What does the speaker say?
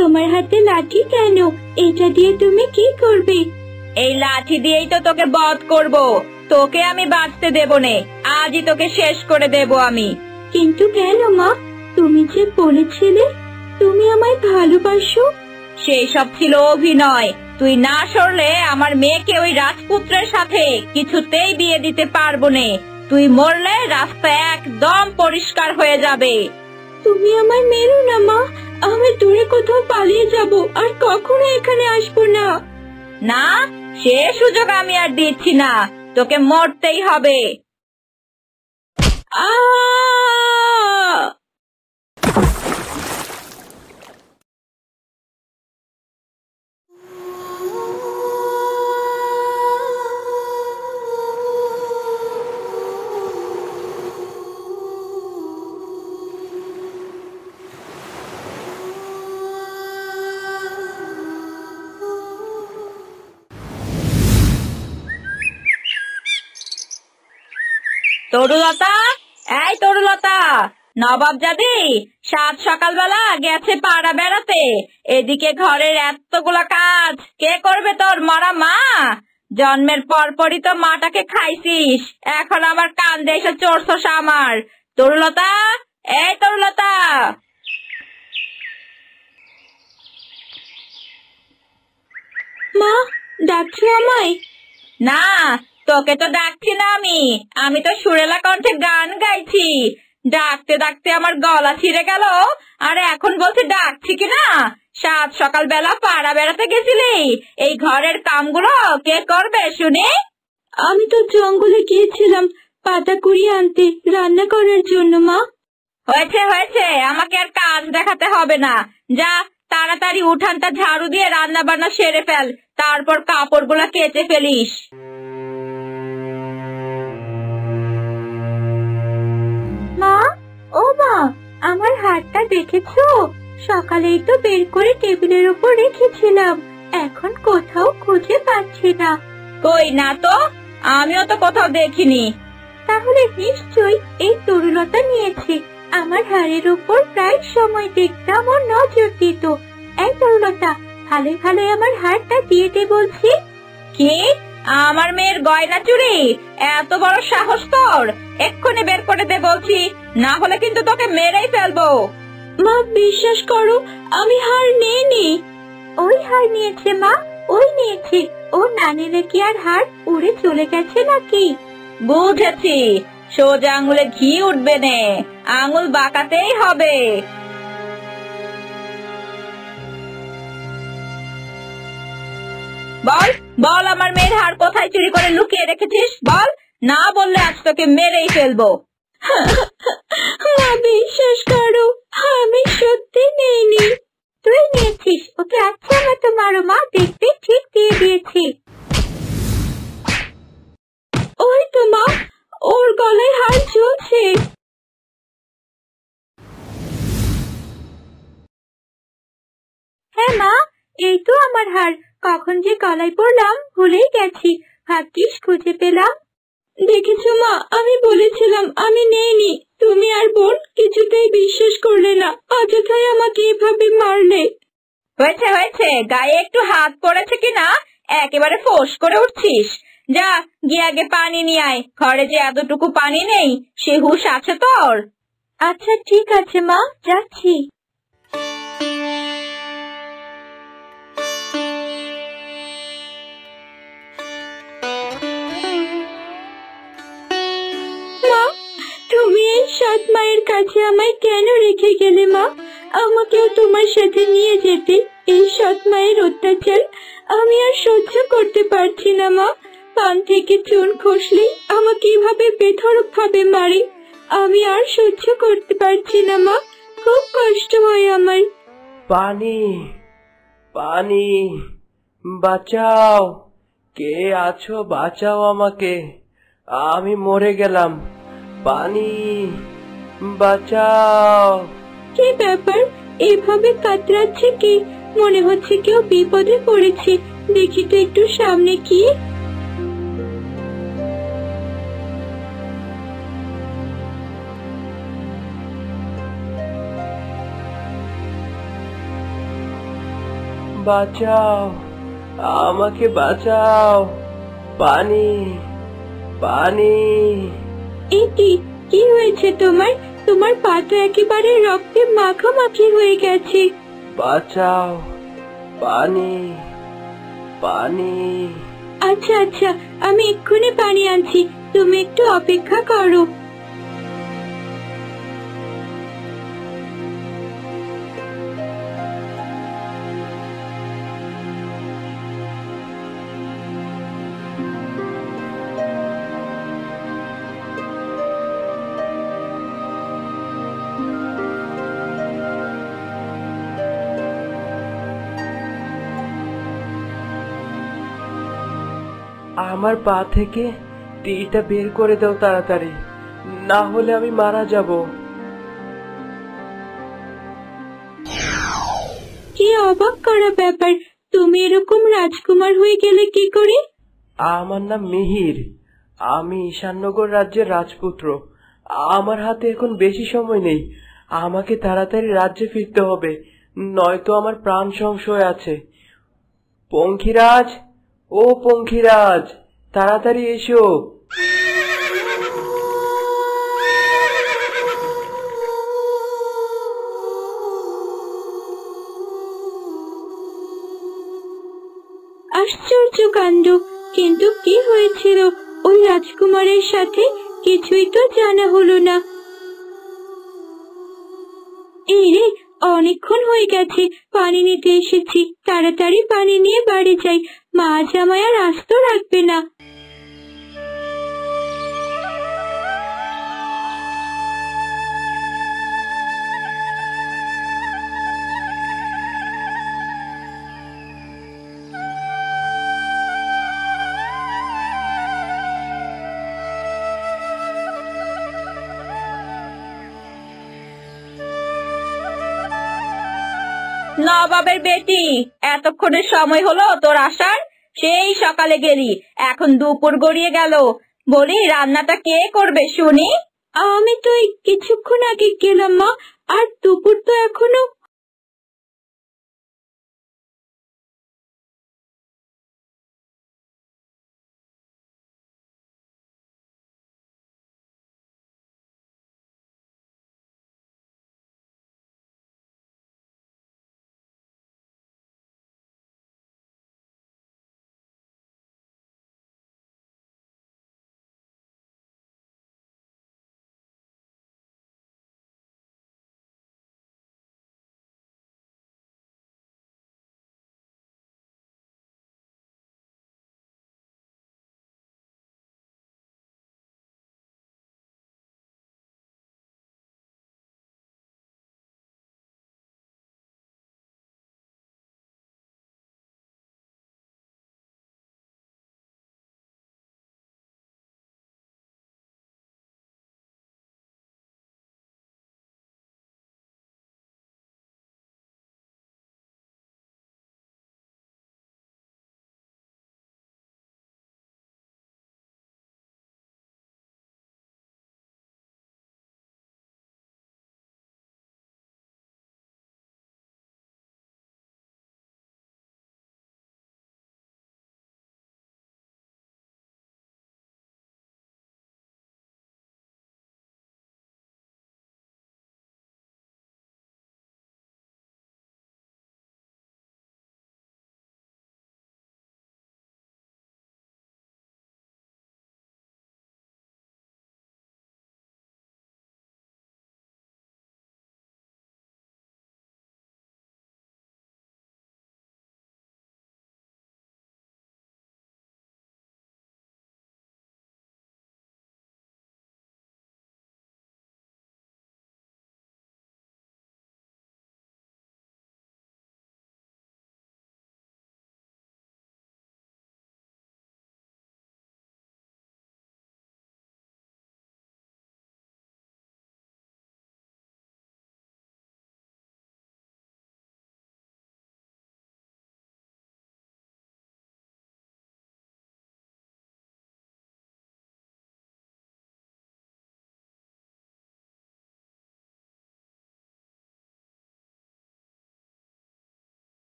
তোমার হাতে লাঠি কেন? এটা দিয়ে তুমি কি করবে? এই লাঠি দিয়েই তো তোকে বধ করব। তোকে আমি বাঁচতে দেব নে, আজই তোকে শেষ করে দেব আমি। কিন্তু কেন মা? তুমি যে বলেছিলে তুমি আমায় ভালোবাসো। সেই সব ছিল অভিনয়। তুই না সরলে আমার মেয়েকে ওই রাজপুত্রের সাথে কিছুতেই বিয়ে দিতে পারবো নে। তুই মরলে রাস্তা একদম পরিষ্কার হয়ে যাবে। তুমি আমায় মেরো না মা, আমি দূরে কোথাও পালিয়ে যাব, আর কখনো এখানে আসবো না। না, সে সুযোগ আমি আর দিচ্ছি না, তোকে মরতেই হবে। তরুলতা, এই তরুলতা, নবাবজাদি সাত সকালবেলা গেছে পাড়া বেড়াতে। এদিকে ঘরের এতগুলা কাজ কে করবে? তোর মরা মা। জন্মের পরপরই তো মাটাকে খাইছিস, এখন আমার কান্দে এসে চড়ছস আমার। তরুলতা, এই তরুলতা। মা, ডাকছো আমায়? না, তোকে তো ডাকছি না আমি তো সুরেলা কণ্ঠে গান গাইছি। ডাকতে ডাকতে আমার গলা ছিঁড়ে গেল, আর এখন বলছি ডাকছি কিনা? সাত সকালবেলা পাড়া বেড়াতে গেছিলি, এই ঘরের কামগুলো কে করবে শুনি? আমি তো জঙ্গলে গিয়েছিলাম পাতা কুড়িয়ে আনতে, রান্না করার জন্য মা। হয়েছে হয়েছে, আমাকে আর কাজ দেখাতে হবে না। যা, তাড়াতাড়ি উঠানটা ঝাড়ু দিয়ে রান্না বান্না সেরে ফেল, তারপর কাপড়গুলা কেচে ফেলিস। মা, ও মা, আমার হাতটা দেখেছো? সকালেই তো বের করে টেবিলের উপর রেখেছিলাম, এখন কোথাও খুঁজে পাচ্ছি না। কই না তো, আমিও তো কোথাও দেখিনি। তাহলে নিশ্চয়ই এই তরুলতা নিয়েছে। আমার হাড়ের উপর প্রায় সময় দেখতাম ও নজর দিত। এই তরুলতা, ভালো ভালো আমার হাড়টা দিয়ে দে বলছি। কি? আমার মেয়ের গয়না চুরি? এত বড় সাহস তোর! এক্ষুনি বের করে দে বলছি, না হলে কিন্তু তোকে মেরেই ফেলবো। মা, বিশ্বাস করো, আমি হাড় নিইনি। ওই হাড় নিয়েছে মা, ওই নিয়েছে। ও না নিলে কি আর হাড় উড়ে চলে গেছে নাকি? বুঝেছি, সোজা আঙুলে ঘি উঠবে নে, আঙুল বাঁকাতেই হবে। বল বল, আমার মেয়ের হাড় কোথায় চুরি করে লুকিয়ে রেখেছিস? বল, না বললে আজ তোকে মেরেই ফেলবো। মা, বিশ্বাস করো, আমি সত্যি নেইনি। তুই নিয়েছিস, ওকে আচ্ছা মতো মারো মা, দেখবে ঠিক দিয়ে দিয়েছি। ওই তো মা, ওর গলায় হাড় ঝুলছে। হ্যাঁ মা, এই তো আমার হাড়। কখন যে গলায় পড়লাম ভুলেই গেছি, ভাগ্যিস খুঁজে পেলাম। দেখেছো মা, আমি বলেছিলাম আমি নেইনি। তুমি আর বোন কিছুতেই বিশ্বাস করলে না, অযথাই আমাকে এভাবে মারলে। হয়েছে হয়েছে, গায়ে একটু হাত পড়েছে কিনা একেবারে ফোঁস করে উঠছিস। যা, গিয়ে আগে পানি নিয়ে আয়, ঘরে যে এতটুকু পানি নেই সে হুঁশ আছে তোর? আচ্ছা ঠিক আছে মা, যাচ্ছি। মা, তুমি এই সৎ মায়ের কাছে আমায় কেন রেখে গেলে মা? আমাকেও তোমার সাথে নিয়ে যেতে। এই সৎ মায়ের অত্যাচার আমি আর সহ্য করতে পারছি না মা। পান থেকে চুন খসলে আমাকে এভাবে বেধড়ক ভাবে মারে, আমি আর সহ্য করতে পারছি না মা, খুব কষ্ট হয় আমার। পানি, পানি, বাঁচাও! কে আছো, বাঁচাও আমাকে, আমি মরে গেলাম। পানি, বাঁচাও! কি ব্যাপার, এভাবে কাতরাচ্ছে কি? মনে হচ্ছে কেউ বিপদে পড়েছে। দেখি তো একটু সামনে কি। বাঁচাও, আমাকে বাঁচাও। পানি, পানি। এ কি, কি হয়েছে তোমার? তোমার পা তো একেবারে রক্তে মাখামাখি হয়ে গেছে। বাঁচাও, পানি, পানি। আচ্ছা আচ্ছা, আমি এক্ষুনি পানি আনছি, তুমি একটু অপেক্ষা করো। আমার পা থেকে তীরটা বের করে দাও তাড়াতাড়ি, না হলে আমি মারা যাব। কি অবাক করা ব্যাপার, তুমি এরকম রাজকুমার হয়ে গেলে কি করে? আমার নাম মিহির, আমি ঈশাননগর রাজ্যের রাজপুত্র। আমার হাতে এখন বেশি সময় নেই, আমাকে তাড়াতাড়ি রাজ্যে ফিরতে হবে, নয়তো আমার প্রাণ সংশয় আছে। পঙ্খিরাজ, ও পঙ্খিরাজ, তাড়াতাড়ি এসো। আশ্চর্য কাণ্ড, কিন্তু কি হয়েছিল ওই রাজকুমারের সাথে কিছুই তো জানা হলো না। এই রে, অনেকক্ষণ হয়ে গেছে, পানি নিতে এসেছি, তাড়াতাড়ি পানি নিয়ে বাড়ি যাই, মা জামাই আর আস্ত রাখবে না। নবাবের বেটি, এতক্ষণের সময় হলো তোর আসার? সেই সকালে গেলি, এখন দুপুর গড়িয়ে গেল। বলি, রান্নাটা কে করবে শুনি? আমি তো এই কিছুক্ষণ আগে গেলাম মা, আর দুপুর তো এখনো